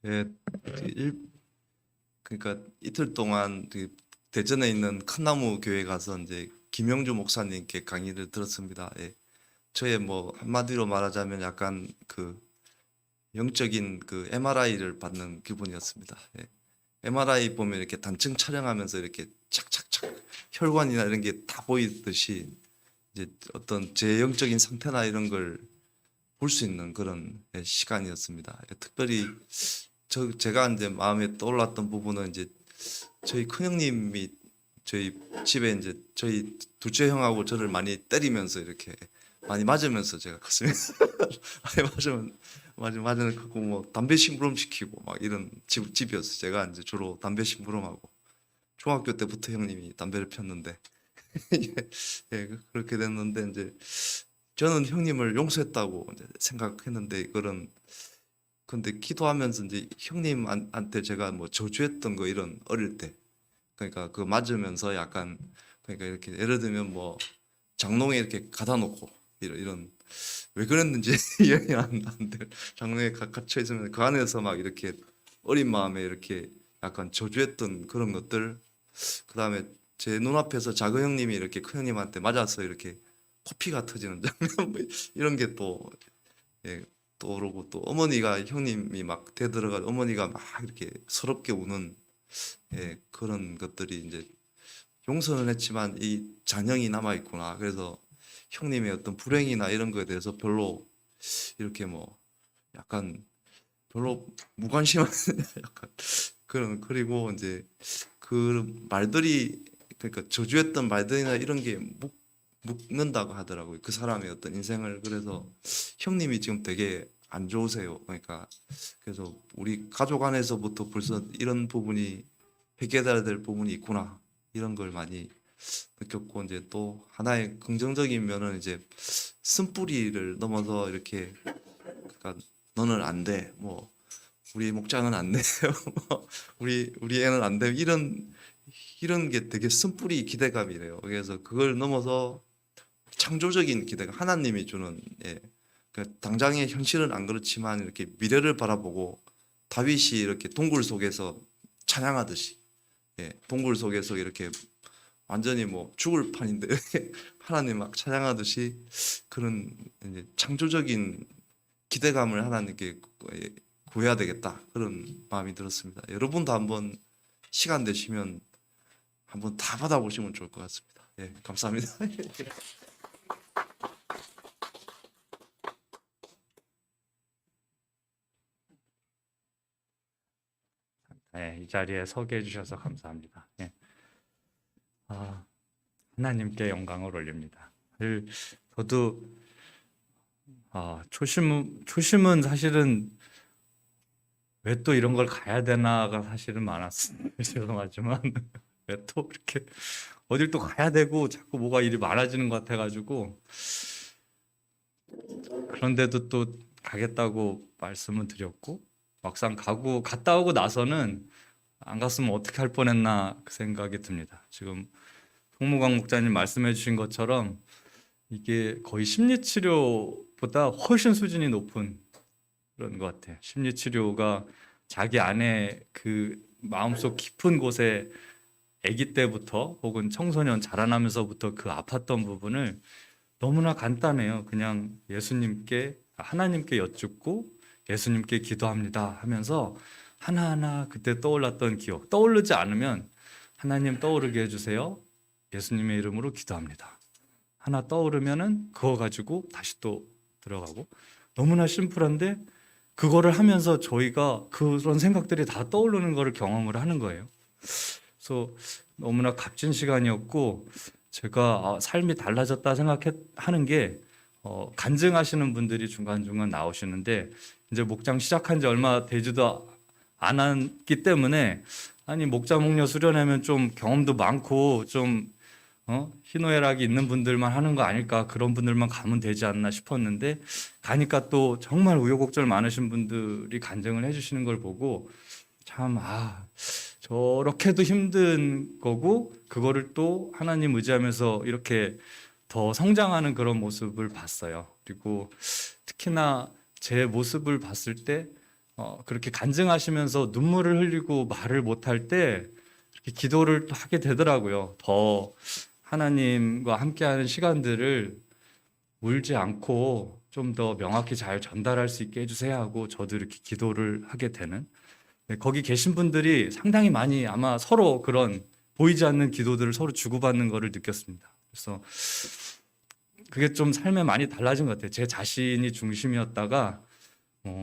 예, 그러니까 이틀 동안 대전에 있는 큰나무 교회 가서 이제 김영주 목사님께 강의를 들었습니다. 예, 저의 뭐 한마디로 말하자면 약간 그 영적인 그 MRI를 받는 기분이었습니다. 예, MRI 보면 이렇게 단층 촬영하면서 이렇게 착착착 혈관이나 이런 게 다 보이듯이 이제 어떤 제 영적인 상태나 이런 걸 볼 수 있는 그런 시간이었습니다. 예, 특별히 제가 이제 마음에 떠올랐던 부분은 이제 저희 큰형님이 저희 집에 이제 저희 둘째 형하고 저를 많이 때리면서 이렇게 많이 맞으면서 제가 컸습니다. 많이 맞으면 컸고 뭐 담배 심부름 시키고 막 이런 집이었어요. 제가 이제 주로 담배 심부름하고 중학교 때부터 형님이 담배를 폈는데 예, 그렇게 됐는데 이제 저는 형님을 용서했다고 이제 생각했는데 그런 근데 기도하면서 이제 형님한테 제가 뭐 저주했던 거 이런 어릴 때 그러니까 그 맞으면서 약간 그러니까 이렇게 예를 들면 뭐 장롱에 이렇게 가다 놓고 이런 왜 그랬는지 이해가 안 돼. 장롱에 갇혀 있으면 그 안에서 막 이렇게 어린 마음에 이렇게 약간 저주했던 그런 것들 그다음에 제 눈앞에서 작은 형님이 이렇게 큰 형님한테 맞아서 이렇게 코피가 터지는 장면 뭐 이런 게또 예, 떠오르고 또 어머니가 형님이 막 대들어가 어머니가 막 이렇게 서럽게 우는 그런 것들이 이제 용서는 했지만 이 잔영이 남아 있구나. 그래서 형님의 어떤 불행이나 이런 거에 대해서 별로 이렇게 뭐 약간 별로 무관심한 약간 그런 그리고 이제 그 말들이 그러니까 저주했던 말들이나 이런 게 묶는다고 하더라고요. 그 사람의 어떤 인생을 그래서 형님이 지금 되게 안 좋으세요. 그러니까 그래서 우리 가족 안에서부터 벌써 이런 부분이 해결해야 될 부분이 있구나 이런 걸 많이 느꼈고 이제 또 하나의 긍정적인 면은 이제 쓴뿌리를 넘어서 이렇게 그러니까 너는 안 돼. 뭐 우리 목장은 안 돼요. 뭐 우리 애는 안 돼. 이런 게 되게 쓴뿌리 기대감이래요. 그래서 그걸 넘어서 창조적인 기대감, 하나님이 주는 당장의 현실은 안 그렇지만 이렇게 미래를 바라보고 다윗이 이렇게 동굴 속에서 찬양하듯이 동굴 속에서 이렇게 완전히 뭐 죽을 판인데 하나님 막 찬양하듯이 그런 이제 창조적인 기대감을 하나님께 구해야 되겠다 그런 마음이 들었습니다. 여러분도 한번 시간 되시면 한번 다 받아보시면 좋을 것 같습니다. 예, 감사합니다. 네, 이 자리에 서게 해주셔서 감사합니다. 예. 아, 하나님께 영광을 올립니다. 저도 초심은 사실은 왜 또 이런 걸 가야 되나가 사실은 많았습니다. 죄송하지만 왜 또 이렇게 어딜 또 가야 되고 자꾸 뭐가 일이 많아지는 것 같아가지고 그런데도 또 가겠다고 말씀은 드렸고 막상 갔다 오고 나서는 안 갔으면 어떻게 할 뻔했나 그 생각이 듭니다. 지금 송무광 목사님 말씀해 주신 것처럼 이게 거의 심리치료보다 훨씬 수준이 높은 그런 것 같아요. 심리치료가 자기 안에 그 마음속 깊은 곳에 아기 때부터 혹은 청소년 자라나면서부터 그 아팠던 부분을 너무나 간단해요. 그냥 하나님께 여쭙고 예수님께 기도합니다 하면서 하나하나 그때 떠올랐던 기억, 떠오르지 않으면 하나님 떠오르게 해주세요. 예수님의 이름으로 기도합니다. 하나 떠오르면은 그거 가지고 다시 또 들어가고 너무나 심플한데 그거를 하면서 저희가 그런 생각들이 다 떠오르는 거를 경험을 하는 거예요. 그래서 너무나 값진 시간이었고 제가 삶이 달라졌다 생각하는 게 간증하시는 분들이 중간중간 나오시는데 이제 목장 시작한 지 얼마 되지도 않았기 때문에 아니 목자 목녀 수련하면 좀 경험도 많고 좀 희노애락이 있는 분들만 하는 거 아닐까 그런 분들만 가면 되지 않나 싶었는데 가니까 또 정말 우여곡절 많으신 분들이 간증을 해주시는 걸 보고 참 저렇게도 힘든 거고 그거를 또 하나님 의지하면서 이렇게 더 성장하는 그런 모습을 봤어요. 그리고 특히나 제 모습을 봤을 때 그렇게 간증하시면서 눈물을 흘리고 말을 못할 때 이렇게 기도를 또 하게 되더라고요. 더 하나님과 함께하는 시간들을 울지 않고 좀 더 명확히 잘 전달할 수 있게 해주세요 하고 저도 이렇게 기도를 하게 되는, 네, 거기 계신 분들이 상당히 많이 아마 서로 그런 보이지 않는 기도들을 서로 주고받는 것을 느꼈습니다. 그래서 그게 좀 삶에 많이 달라진 것 같아요. 제 자신이 중심이었다가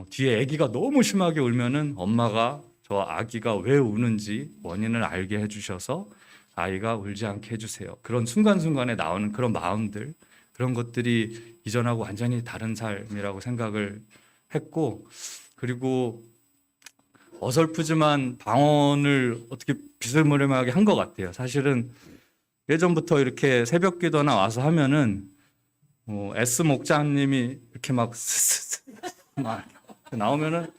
뒤에 아기가 너무 심하게 울면은 엄마가 저 아기가 왜 우는지 원인을 알게 해주셔서 아이가 울지 않게 해주세요. 그런 순간순간에 나오는 그런 마음들, 그런 것들이 이전하고 완전히 다른 삶이라고 생각을 했고, 그리고 어설프지만 방언을 어떻게 비스무리하게 한 것 같아요. 사실은 예전부터 이렇게 새벽 기도나 와서 하면은 S 목자님이 이렇게 막 나오면은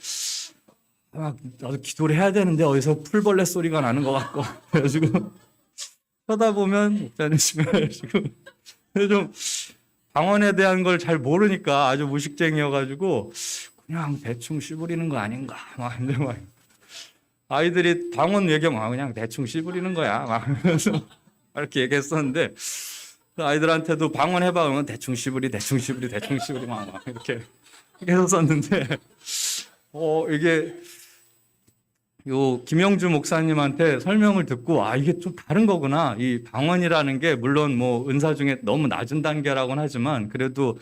막 나도 기도를 해야 되는데 어디서 풀벌레 소리가 나는 것 같고 그래가지고 쳐다보면 목자님이 지금 좀 방언에 대한 걸 잘 모르니까 아주 무식쟁이여가지고 그냥 대충 씨부리는 거 아닌가 막 근데 막 아이들이 방언 얘기하면 그냥 대충 씨부리는 거야 막 이렇게 얘기했었는데 그 아이들한테도 방언 해봐 그러면 대충 씨부리 막 이렇게 했었는데 이게 요 김영주 목사님한테 설명을 듣고 이게 좀 다른 거구나. 이 방언이라는 게 물론 뭐 은사 중에 너무 낮은 단계라고는 하지만 그래도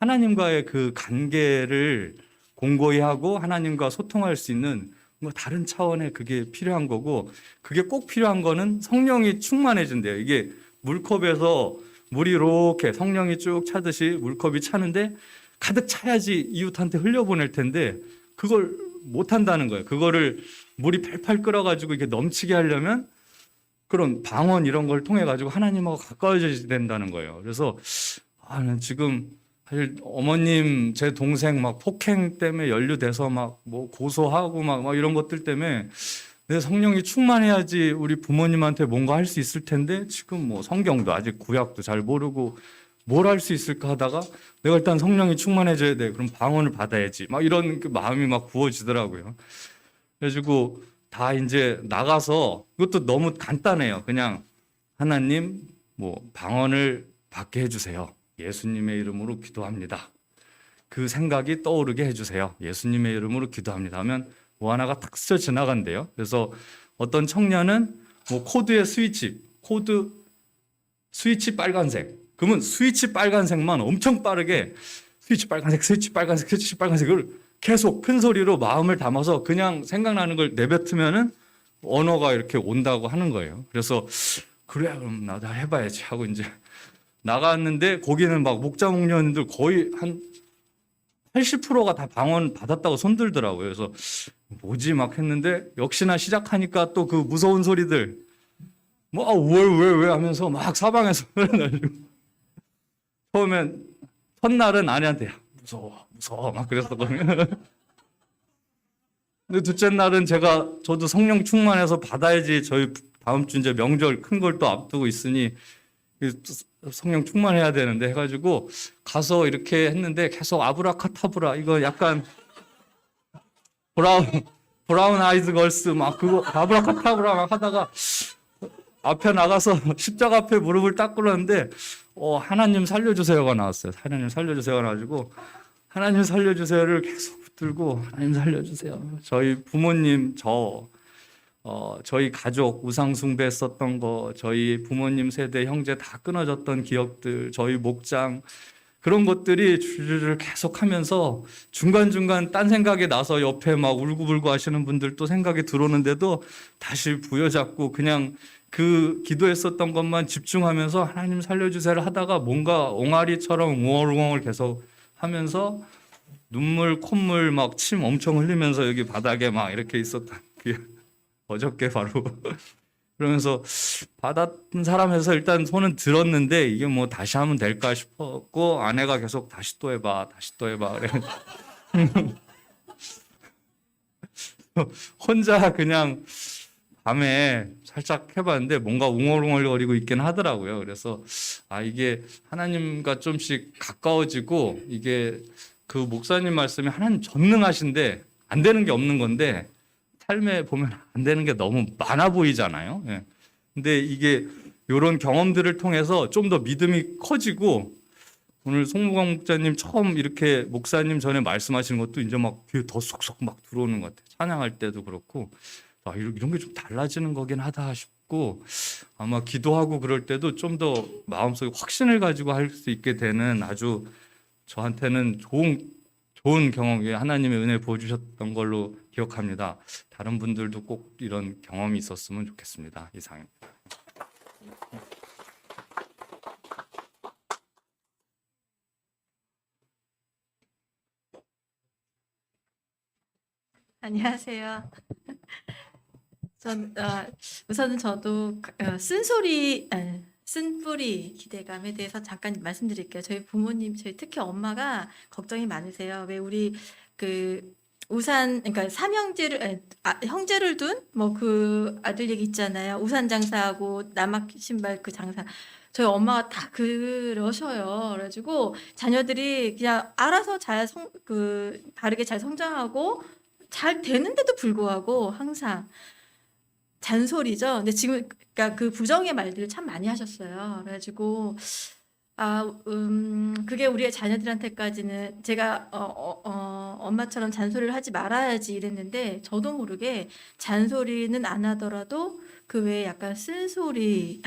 하나님과의 그 관계를 공고히 하고 하나님과 소통할 수 있는 뭐 다른 차원의 그게 필요한 거고, 그게 꼭 필요한 거는 성령이 충만해진대요. 이게 물컵에서 물이 이렇게 성령이 쭉 차듯이 물컵이 차는데 가득 차야지 이웃한테 흘려보낼 텐데 그걸 못 한다는 거예요. 그거를 물이 팔팔 끓어가지고 이게 넘치게 하려면 그런 방언 이런 걸 통해 가지고 하나님하고 가까워져야 된다는 거예요. 그래서 난 지금 사실 어머님 제 동생 막 폭행 때문에 연루돼서 막 뭐 고소하고 막 이런 것들 때문에 내 성령이 충만해야지 우리 부모님한테 뭔가 할 수 있을 텐데 지금 뭐 성경도 아직 구약도 잘 모르고 뭘 할 수 있을까 하다가 내가 일단 성령이 충만해져야 돼. 그럼 방언을 받아야지. 막 이런 그 마음이 막 부어지더라고요. 그래가지고 다 이제 나가서 이것도 너무 간단해요. 그냥 하나님 뭐 방언을 받게 해주세요. 예수님의 이름으로 기도합니다. 그 생각이 떠오르게 해주세요. 예수님의 이름으로 기도합니다. 하면 뭐 하나가 탁 스쳐 지나간대요. 그래서 어떤 청년은 뭐 코드의 스위치 빨간색. 그러면 스위치 빨간색만 엄청 빠르게 스위치 빨간색을 계속 큰 소리로 마음을 담아서 그냥 생각나는 걸 내뱉으면은 언어가 이렇게 온다고 하는 거예요. 그래서 그래 그럼 나도 해봐야지 하고 이제 나갔는데 거기는 막 목자 목녀님들 거의 한 80%가 다 방언 받았다고 손들더라고요. 그래서 뭐지 막 했는데 역시나 시작하니까 또 그 무서운 소리들 왜 하면서 막 사방에서 처음엔 첫날은 아내한테 야, 무서워 막 그랬었거든요. 근데 둘째 날은 저도 성령 충만해서 받아야지 저희 다음 주 이제 명절 큰 걸 또 앞두고 있으니 성령 충만해야 되는데 해가지고 가서 이렇게 했는데 계속 아브라카타브라 이거 약간 브라운 아이즈 걸스 막 그거 아브라카타브라 막 하다가 앞에 나가서 십자가 앞에 무릎을 딱 꿇었는데 하나님 살려주세요가 나왔어요. 하나님 살려주세요가 나와가지고 하나님 살려주세요를 계속 붙들고 하나님 살려주세요. 저희 부모님 저희 가족 우상 숭배했었던 거, 저희 부모님 세대 형제 다 끊어졌던 기억들, 저희 목장 그런 것들이 줄줄줄 계속 하면서 중간중간 딴 생각이 나서 옆에 막 울고불고 하시는 분들도 생각이 들어오는데도 다시 부여잡고 그냥 그 기도했었던 것만 집중하면서 하나님 살려주세요를 하다가 뭔가 옹알이처럼 웅얼웅얼 계속 하면서 눈물, 콧물 막 침 엄청 흘리면서 여기 바닥에 막 이렇게 있었던 어저께 바로 그러면서 받았던 사람에서 일단 손은 들었는데 이게 뭐 다시 하면 될까 싶었고 아내가 계속 다시 또 해봐 그래 혼자 그냥 밤에 살짝 해봤는데 뭔가 웅얼웅얼거리고 있긴 하더라고요. 그래서 이게 하나님과 좀씩 가까워지고 이게 그 목사님 말씀이 하나님 전능하신데 안 되는 게 없는 건데 삶에 보면 안 되는 게 너무 많아 보이잖아요. 예. 근데 이게 이런 경험들을 통해서 좀 더 믿음이 커지고 오늘 송무광 목사님 처음 이렇게 목사님 전에 말씀하시는 것도 이제 막 귀에 더 쏙쏙 막 들어오는 것 같아요. 찬양할 때도 그렇고 아, 이런 게 좀 달라지는 거긴 하다 싶고 아마 기도하고 그럴 때도 좀 더 마음속에 확신을 가지고 할 수 있게 되는 아주 저한테는 좋은 경험이 하나님의 은혜 보여주셨던 걸로 기억합니다. 다른 분들도 꼭 이런 경험이 있었으면 좋겠습니다. 이상입니다. 안녕하세요. 우선은 저도 쓴뿌리 기대감에 대해서 잠깐 말씀드릴게요. 저희 부모님, 저희 특히 엄마가 걱정이 많으세요. 왜 우리 그 우산, 그러니까 형제를 둔 뭐 그 아들 얘기 있잖아요. 우산 장사하고 남학 신발 그 장사. 저희 엄마가 다 그러셔요. 그래가지고 자녀들이 그냥 알아서 바르게 잘 성장하고 잘 되는데도 불구하고 항상 잔소리죠. 근데 지금 그러니까 그 부정의 말들을 참 많이 하셨어요. 그래가지고 그게 우리의 자녀들한테까지는 제가 엄마처럼 잔소리를 하지 말아야지 이랬는데 저도 모르게 잔소리는 안 하더라도 그 외에 약간 쓴뿌리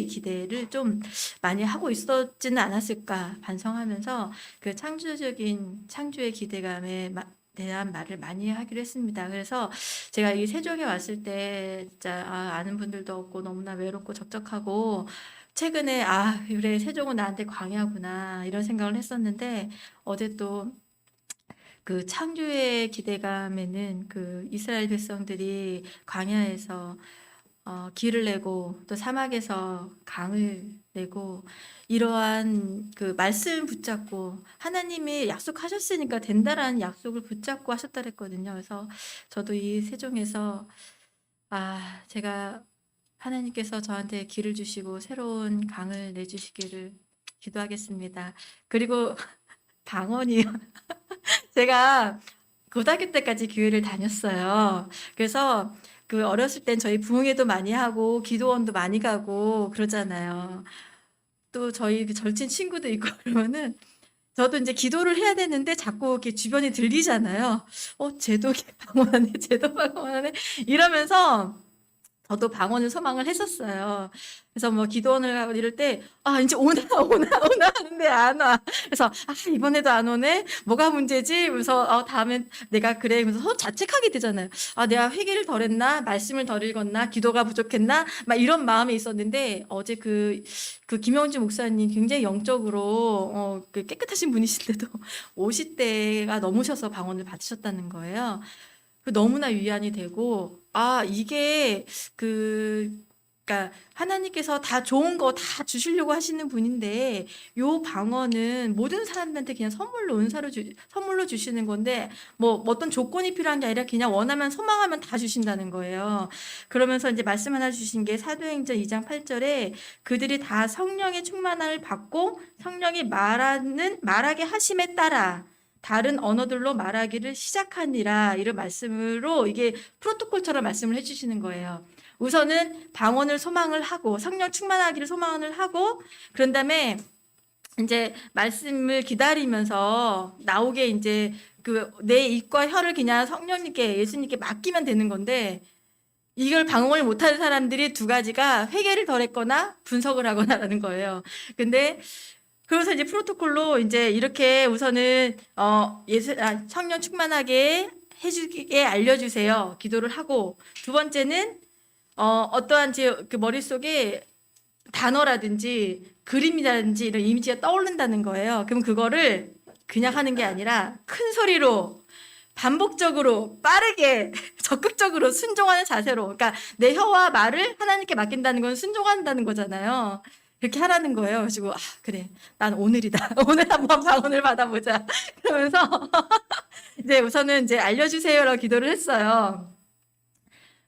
기대를 좀 많이 하고 있었지는 않았을까 반성하면서 그 창조의 기대감에 대한 말을 많이 하기로 했습니다. 그래서 제가 이 세종에 왔을 때 진짜 아는 분들도 없고 너무나 외롭고 적적하고 최근에 그래 세종은 나한테 광야구나 이런 생각을 했었는데 어제 또 그 창조의 기대감에는 그 이스라엘 백성들이 광야에서 길을 내고 또 사막에서 강을 내고 이러한 그 말씀 붙잡고 하나님이 약속하셨으니까 된다라는 약속을 붙잡고 하셨다 그랬거든요. 그래서 저도 이 세종에서 제가 하나님께서 저한테 길을 주시고 새로운 강을 내주시기를 기도하겠습니다. 그리고 방언이요. 제가 고등학교 때까지 교회를 다녔어요. 그래서 그 어렸을 땐 저희 부흥회도 많이 하고 기도원도 많이 가고 그러잖아요. 또 저희 그 절친 친구도 있고 그러면은 저도 이제 기도를 해야 되는데 자꾸 이렇게 주변에 들리잖아요. 쟤도 방언하네, 쟤도 방언하네 이러면서 저도 방언을 소망을 했었어요. 그래서 뭐 기도원을 하고 이럴 때 이제 오나 하는데 안 와. 그래서 이번에도 안 오네. 뭐가 문제지? 그래서 다음엔 내가 그래. 그래서 서로 자책하게 되잖아요. 내가 회개를 덜 했나? 말씀을 덜 읽었나? 기도가 부족했나? 막 이런 마음이 있었는데 어제 그 김영주 목사님 굉장히 영적으로 그 깨끗하신 분이신데도 50대가 넘으셔서 방언을 받으셨다는 거예요. 너무나 위안이 되고 이게 그러니까 하나님께서 다 좋은 거 다 주시려고 하시는 분인데 요 방언은 모든 사람들한테 그냥 선물로 주시는 건데 뭐 어떤 조건이 필요한 게 아니라 그냥 원하면 소망하면 다 주신다는 거예요. 그러면서 이제 말씀 하나 주신 게 사도행전 2장 8절에 그들이 다 성령의 충만함을 받고 성령이 말하게 하심에 따라 다른 언어들로 말하기를 시작하니라 이런 말씀으로 이게 프로토콜처럼 말씀을 해주시는 거예요. 우선은 방언을 소망을 하고 성령 충만하기를 소망을 하고 그런 다음에 이제 말씀을 기다리면서 나오게 이제 그 내 입과 혀를 그냥 성령님께 예수님께 맡기면 되는 건데 이걸 방언을 못하는 사람들이 두 가지가 회개를 덜 했거나 분석을 하거나라는 거예요. 근데 그래서 이제 프로토콜로 이제 이렇게 우선은 성령 충만하게 해주게 알려주세요. 기도를 하고 두 번째는 어떠한 그 머릿속에 단어라든지 그림이라든지 이런 이미지가 떠오른다는 거예요. 그럼 그거를 그냥 하는 게 아니라 큰 소리로 반복적으로 빠르게 적극적으로 순종하는 자세로 그러니까 내 혀와 말을 하나님께 맡긴다는 건 순종한다는 거잖아요. 그렇게 하라는 거예요. 그래가지고 그래 난 오늘이다. 오늘 한번 방언을 받아보자. 그러면서 이제 우선은 이제 알려주세요라고 기도를 했어요.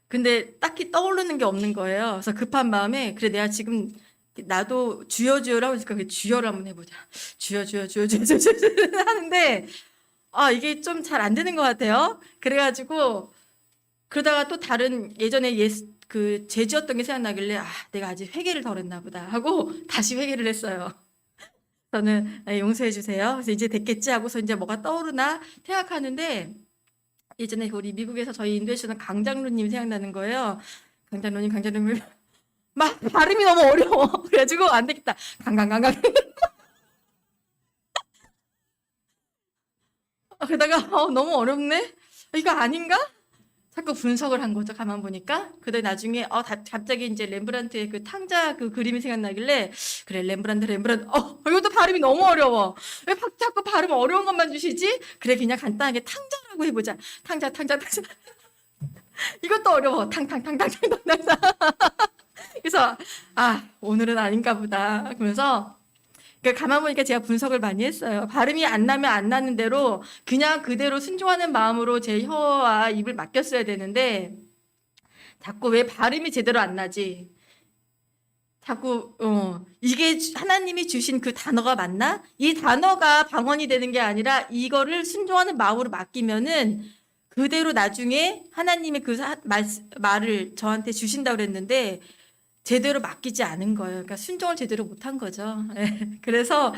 근데 딱히 떠오르는 게 없는 거예요. 그래서 급한 마음에 그래 내가 지금 나도 주여 주여라고 하니까 주여를 한번 해보자. 주여 하는데 이게 좀 잘 안 되는 것 같아요. 그래가지고 그러다가 또 다른 예전에 그 제주였던 게 생각나길래 내가 아직 회개를 덜 했나 보다 하고 다시 회개를 했어요. 저는 용서해 주세요. 그래서 이제 됐겠지 하고서 이제 뭐가 떠오르나 생각하는데 예전에 우리 미국에서 저희 인도에 주는 강장로님 생각나는 거예요. 강장로님 막 발음이 너무 어려워. 그래가지고 안 되겠다. 강강강강. 그러다가 너무 어렵네. 이거 아닌가? 자꾸 분석을 한 거죠. 가만 보니까. 그다음에 나중에 갑자기 이제 렘브란트의 그 탕자 그 그림이 생각나길래 그래 렘브란트 이것도 발음이 너무 어려워. 왜 자꾸 발음 어려운 것만 주시지? 그래 그냥 간단하게 탕자라고 해보자. 탕자. 이것도 어려워. 탕탕탕탕탕탕. 그래서 오늘은 아닌가 보다. 그러면서 그러니까 가만 보니까 제가 분석을 많이 했어요. 발음이 안 나면 안 나는 대로 그냥 그대로 순종하는 마음으로 제 혀와 입을 맡겼어야 되는데 자꾸 왜 발음이 제대로 안 나지? 자꾸 이게 하나님이 주신 그 단어가 맞나? 이 단어가 방언이 되는 게 아니라 이거를 순종하는 마음으로 맡기면은 그대로 나중에 하나님의 그 말을 저한테 주신다고 그랬는데 제대로 맡기지 않은 거예요. 그러니까 순종을 제대로 못한 거죠. 그래서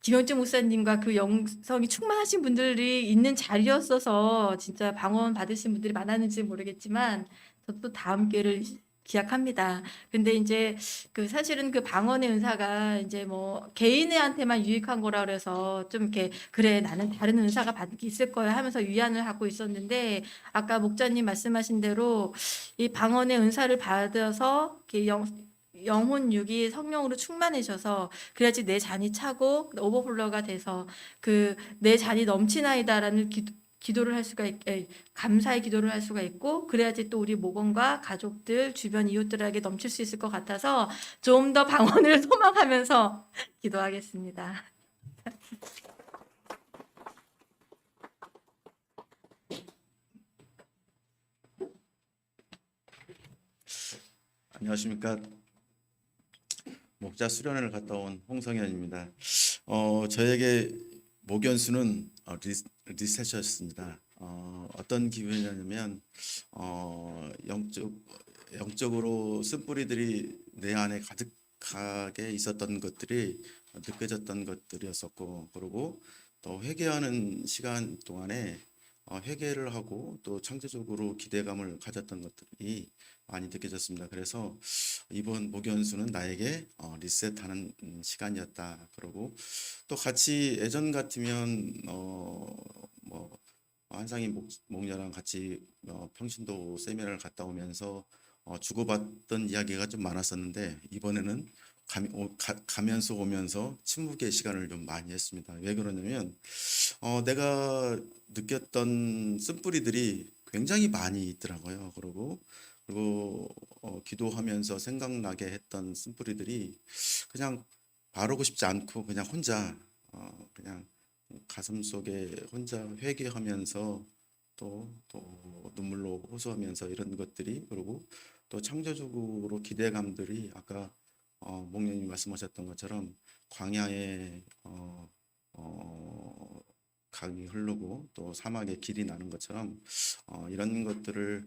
김영주 목사님과 그 영성이 충만하신 분들이 있는 자리였어서 진짜 방언 받으신 분들이 많았는지 모르겠지만 저도 다음 기회를 기약합니다. 근데 이제 그 사실은 그 방언의 은사가 이제 뭐 개인한테만 유익한 거라 그래서 좀 이렇게 그래 나는 다른 은사가 받을 게 있을 거야 하면서 위안을 하고 있었는데 아까 목자님 말씀하신 대로 이 방언의 은사를 받아서 이렇게 영혼 육이 성령으로 충만해져서 그래야지 내 잔이 차고 오버플로가 돼서 그 내 잔이 넘치나이다라는 기도를 할 수가 감사의 기도를 할 수가 있고 그래야지 또 우리 모건과 가족들 주변 이웃들에게 넘칠 수 있을 것 같아서 좀 더 방언을 소망하면서 기도하겠습니다. 안녕하십니까. 목자 수련회를 갔다 온 홍성현입니다. 저에게 목연수는 리셋이었습니다. 어떤 기분이냐면 영적으로 쓴뿌리들이 내 안에 가득하게 있었던 것들이 느껴졌던 것들이었었고, 그리고 또 회개하는 시간 동안에 회개를 하고 또 창조적으로 기대감을 가졌던 것들이 많이 느껴졌습니다. 그래서 이번 목연수는 나에게 리셋하는 시간이었다. 그러고 또 같이 예전 같으면 뭐 한상희 목녀랑 같이 평신도 세미나를 갔다 오면서 주고받던 이야기가 좀 많았었는데 이번에는 가면서 오면서 침묵의 시간을 좀 많이 했습니다. 왜 그러냐면 내가 느꼈던 쓴뿌리들이 굉장히 많이 있더라고요. 그리고 기도하면서 생각나게 했던 쓴뿌리들이 그냥 바르고 싶지 않고 그냥 혼자 그냥 가슴 속에 혼자 회개하면서 또 눈물로 호소하면서 이런 것들이, 그리고 또 창조적으로 기대감들이 아까 목련님이 말씀하셨던 것처럼 광야에 강이 흐르고 또 사막에 길이 나는 것처럼 이런 것들을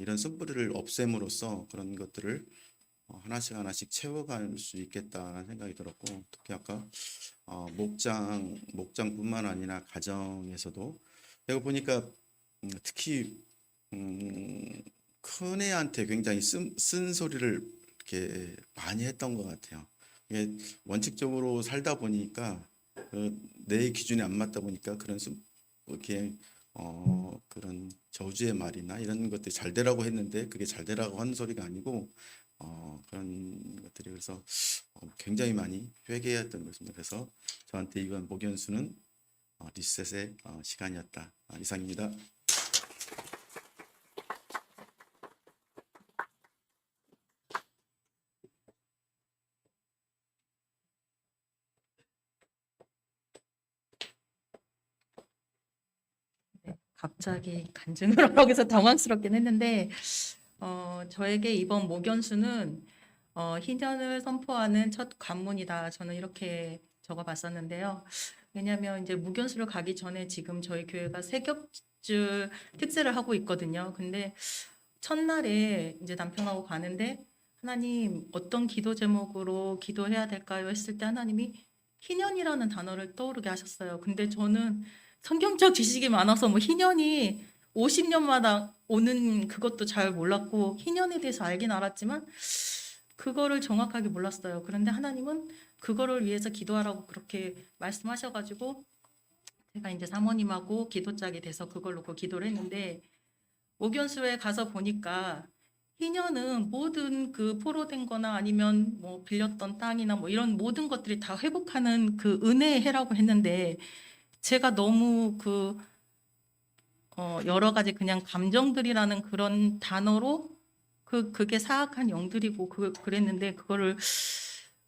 이런 쓴뿌리를 없앰으로써 그런 것들을 하나씩 채워갈 수 있겠다는 생각이 들었고, 특히 아까 목장뿐만 아니라 가정에서도 내가 보니까 특히 큰 애한테 굉장히 쓴 소리를 이렇게 많이 했던 것 같아요. 이게 원칙적으로 살다 보니까 내 기준에 안 맞다 보니까 그런 이렇게 그런 저주의 말이나 이런 것들이 잘 되라고 했는데 그게 잘 되라고 하는 소리가 아니고 그런 것들이, 그래서 굉장히 많이 회개했던 것입니다. 그래서 저한테 이번 목연수는 리셋의 시간이었다. 이상입니다. 갑자기 간증을 하라고 해서 당황스럽긴 했는데 저에게 이번 목연수는 희년을 선포하는 첫 관문이다. 저는 이렇게 적어봤었는데요. 왜냐하면 이제 무견수를 가기 전에 지금 저희 교회가 세겹줄 특세를 하고 있거든요. 근데 첫날에 이제 남편하고 가는데 하나님 어떤 기도 제목으로 기도해야 될까요? 했을 때 하나님이 희년이라는 단어를 떠오르게 하셨어요. 근데 저는 성경적 지식이 많아서 뭐 희년이 50년마다 오는 그것도 잘 몰랐고 희년에 대해서 알긴 알았지만 그거를 정확하게 몰랐어요. 그런데 하나님은 그거를 위해서 기도하라고 그렇게 말씀하셔가지고 제가 이제 사모님하고 기도 짝이 돼서 그걸 놓고 기도를 했는데 오견수에 가서 보니까 희년은 모든 그 포로된 거나 아니면 뭐 빌렸던 땅이나 뭐 이런 모든 것들이 다 회복하는 그 은혜의 해라고 했는데 제가 너무 여러 가지 그냥 감정들이라는 그런 단어로 그게 사악한 영들이고 그랬는데 그거를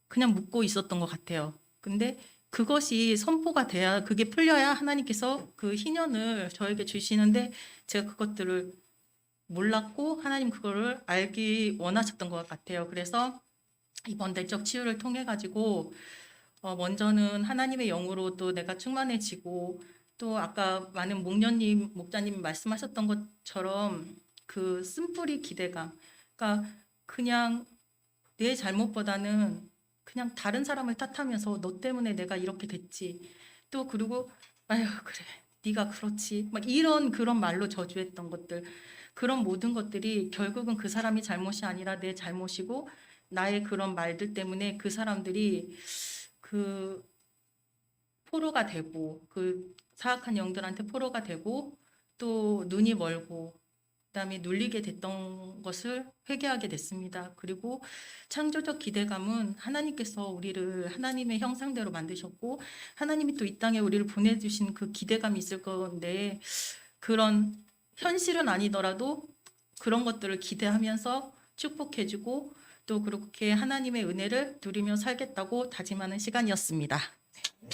그냥 묻고 있었던 것 같아요. 근데 그것이 선포가 돼야 그게 풀려야 하나님께서 그 희년을 저에게 주시는데 제가 그것들을 몰랐고 하나님 그거를 알기 원하셨던 것 같아요. 그래서 이번 내적 치유를 통해 가지고 먼저는 하나님의 영으로 또 내가 충만해지고 또 아까 많은 목련님 목자님이 말씀하셨던 것처럼 그 쓴뿌리 기대감, 그러니까 그냥 내 잘못보다는 그냥 다른 사람을 탓하면서 너 때문에 내가 이렇게 됐지. 또 그리고 아유 그래 네가 그렇지. 막 이런 그런 말로 저주했던 것들. 그런 모든 것들이 결국은 그 사람이 잘못이 아니라 내 잘못이고 나의 그런 말들 때문에 그 사람들이 그 포로가 되고 그 사악한 영들한테 포로가 되고 또 눈이 멀고 그다음에 눌리게 됐던 것을 회개하게 됐습니다. 그리고 창조적 기대감은 하나님께서 우리를 하나님의 형상대로 만드셨고 하나님이 또 이 땅에 우리를 보내주신 그 기대감이 있을 건데 그런 현실은 아니더라도 그런 것들을 기대하면서 축복해주고 또 그렇게 하나님의 은혜를 누리며 살겠다고 다짐하는 시간이었습니다.